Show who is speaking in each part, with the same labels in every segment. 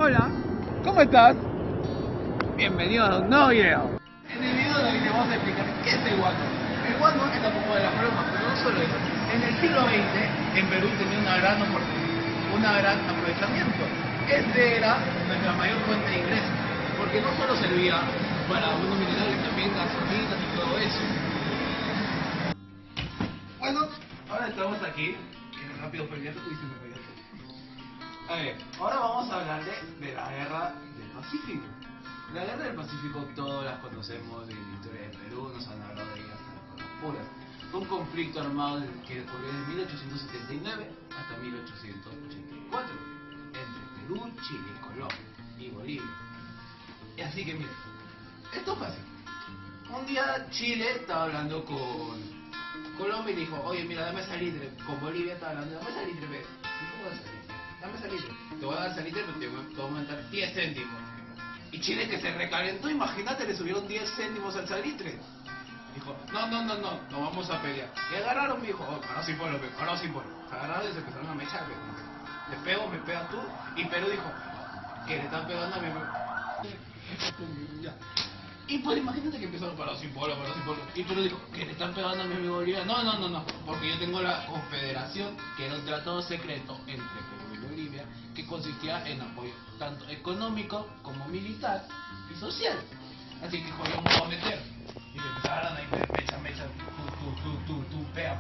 Speaker 1: Hola, ¿cómo estás? Bienvenido a un nuevo video. En el video de hoy te vamos a explicar qué es el guano. El guano es la pompa de las bromas, pero no solo eso. En el siglo XX, en Perú tenía una gran oportunidad, un gran aprovechamiento. Este era nuestra mayor fuente de ingresos, porque no solo servía para unos minerales, también gasolinas y todo eso. Bueno, ahora estamos aquí, en el rápido perdido, tú dices me perdido. A ver, ahora vamos a hablar de la guerra del Pacífico. La guerra del Pacífico todos las conocemos en la historia de Perú, nos han hablado de ella hasta las puras. Fue un conflicto armado que ocurrió de 1879 hasta 1884 entre Perú, Chile, Colombia y Bolivia. Y así que mira, esto fue así. Un día Chile estaba hablando con Colombia y dijo, oye mira, dame salitre. Con Bolivia estaba hablando, dame salitre, ve. ¿Cómo vas a salir? Dame salitre. Te voy a dar salitre, pero te voy a aumentar 10 céntimos. Y Chile, que se recalentó, imagínate, le subieron 10 céntimos al salitre. Dijo, no vamos a pelear. Y agarraron, me dijo, oh, para sin pueblo, para sin pueblo. Se agarraron y se empezaron a mechar, le pego, me pegas tú. Y Perú dijo, que le están pegando a mi amigo. Ya. Y pues imagínate que empezaron para sin pueblo. Y Perú dijo, que le están pegando a mi amigo Bolivia. No, porque yo tengo la confederación, que era un tratado secreto entre Perú y Bolivia, que consistía en apoyo tanto económico como militar y social. Así que dijo, yo me voy a meter. Y le empezaron a ir mecha, tú, pea.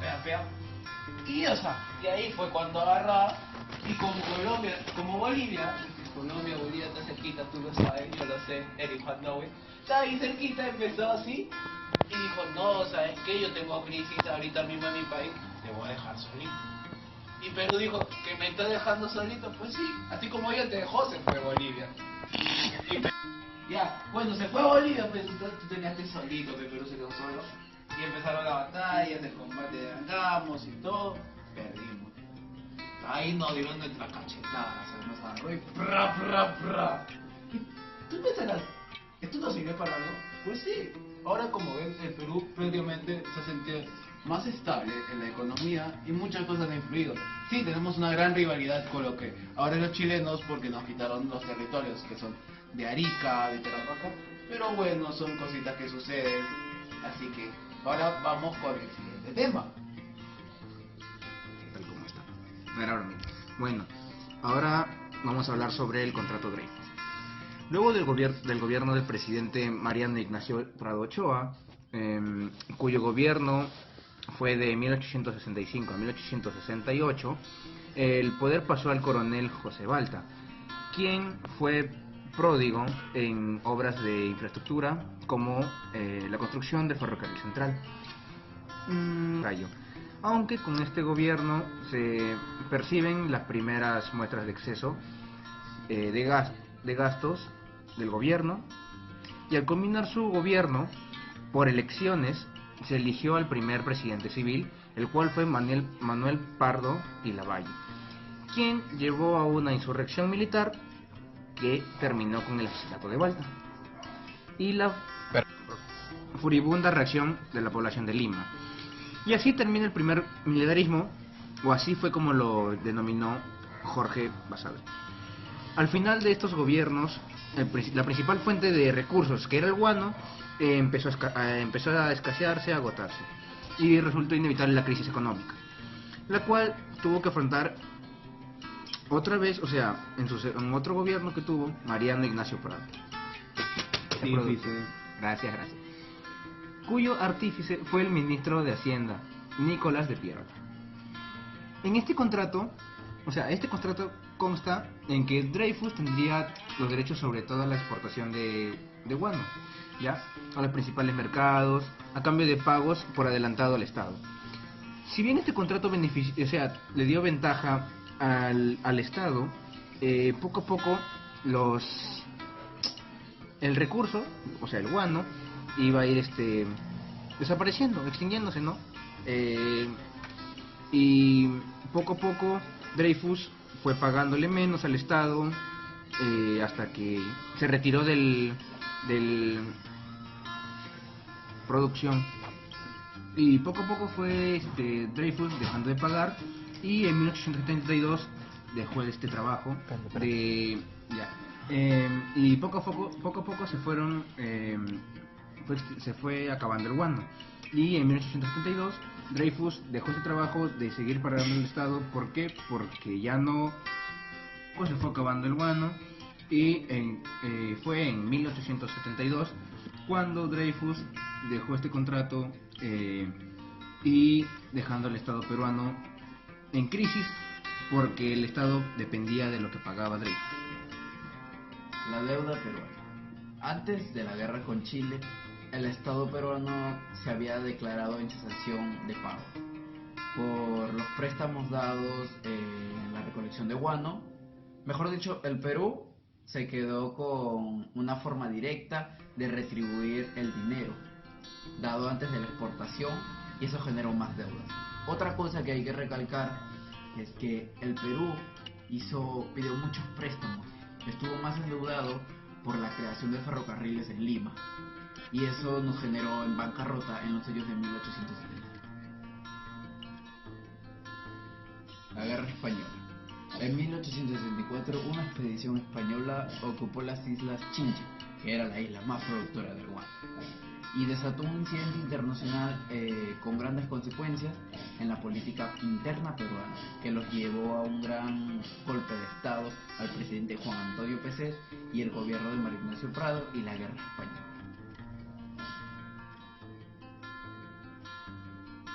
Speaker 1: Y o sea, y ahí fue cuando agarraba, y como Colombia, como Bolivia está cerquita, tú lo sabes, yo lo sé, Eric Juan Nowe, está ahí cerquita, empezó así, y dijo, no, ¿sabes qué? Yo tengo crisis ahorita mismo en mi país, te voy a dejar solito. Y Perú dijo, ¿que me está dejando solito? Pues sí, así como ella te dejó, se fue Bolivia. Ya, bueno, se fue Bolivia, pues tú tenías que ir solito, que Perú se quedó solo. Y empezaron la batalla, el combate de Angamos y todo, perdimos. Ahí nos dieron nuestra cachetada, se nos agarró y pra. Y tú pensarás, ¿esto no sirve para algo? Pues sí. Ahora como ven, el Perú prácticamente se siente más estable en la economía y muchas cosas han influido. Sí, tenemos una gran rivalidad con lo que ahora los chilenos porque nos quitaron los territorios que son de Arica, de Tarapacá, pero bueno, son cositas que suceden. Así que ahora vamos con el siguiente tema.
Speaker 2: Tal como está. No era bromita. Bueno, ahora vamos a hablar sobre el contrato Dreyfus. Luego del gobierno del presidente Mariano Ignacio Prado Ochoa, cuyo gobierno fue de 1865 a 1868, el poder pasó al coronel José Balta, quien fue pródigo en obras de infraestructura como la construcción del ferrocarril central. Aunque con este gobierno se perciben las primeras muestras de exceso de gastos del gobierno, y al culminar su gobierno por elecciones se eligió al primer presidente civil, el cual fue Manuel Pardo y Lavalle, quien llevó a una insurrección militar que terminó con el asesinato de Balta y la furibunda reacción de la población de Lima. Y así termina el primer militarismo, o así fue como lo denominó Jorge Basadre. Al final de estos gobiernos, la principal fuente de recursos, que era el guano, empezó a escasearse, a agotarse, y resultó inevitable la crisis económica, la cual tuvo que afrontar otra vez, o sea, en otro gobierno que tuvo Mariano Ignacio Prado. Gracias. Cuyo artífice fue el ministro de Hacienda, Nicolás de Piedra. En este contrato, este contrato consta en que Dreyfus tendría los derechos sobre toda la exportación de guano, ¿ya? A los principales mercados, a cambio de pagos por adelantado al Estado. Si bien este contrato le dio ventaja al Estado, poco a poco el recurso, el guano, iba a ir desapareciendo, extinguiéndose, ¿no? Y poco a poco Dreyfus fue pagándole menos al Estado, hasta que se retiró del producción, y poco a poco fue Dreyfus dejando de pagar, y en 1872 dejó este trabajo de Y poco a poco se fueron, se fue acabando el guano. Y en 1872 Dreyfus dejó ese trabajo de seguir pagando el Estado. ¿Por qué? Porque ya no, pues se fue acabando el guano. Y fue en 1872 cuando Dreyfus dejó este contrato, y dejando al Estado peruano en crisis, porque el Estado dependía de lo que pagaba Dreyfus.
Speaker 3: La deuda peruana. Antes de la guerra con Chile, el Estado peruano se había declarado en cesación de pago por los préstamos dados en la recolección de guano. Mejor dicho, el Perú se quedó con una forma directa de retribuir el dinero dado antes de la exportación, y eso generó más deudas. Otra cosa que hay que recalcar es que el Perú pidió muchos préstamos, estuvo más endeudado por la creación de ferrocarriles en Lima, y eso nos generó en bancarrota en los años de 1870. La Guerra Española. En 1864 una expedición española ocupó las islas Chinche, que era la isla más productora del guano, y desató un incidente internacional con grandes consecuencias en la política interna peruana, que los llevó a un gran golpe de Estado al presidente Juan Antonio Pezet y el gobierno de Mario Ignacio Prado, y la Guerra Española.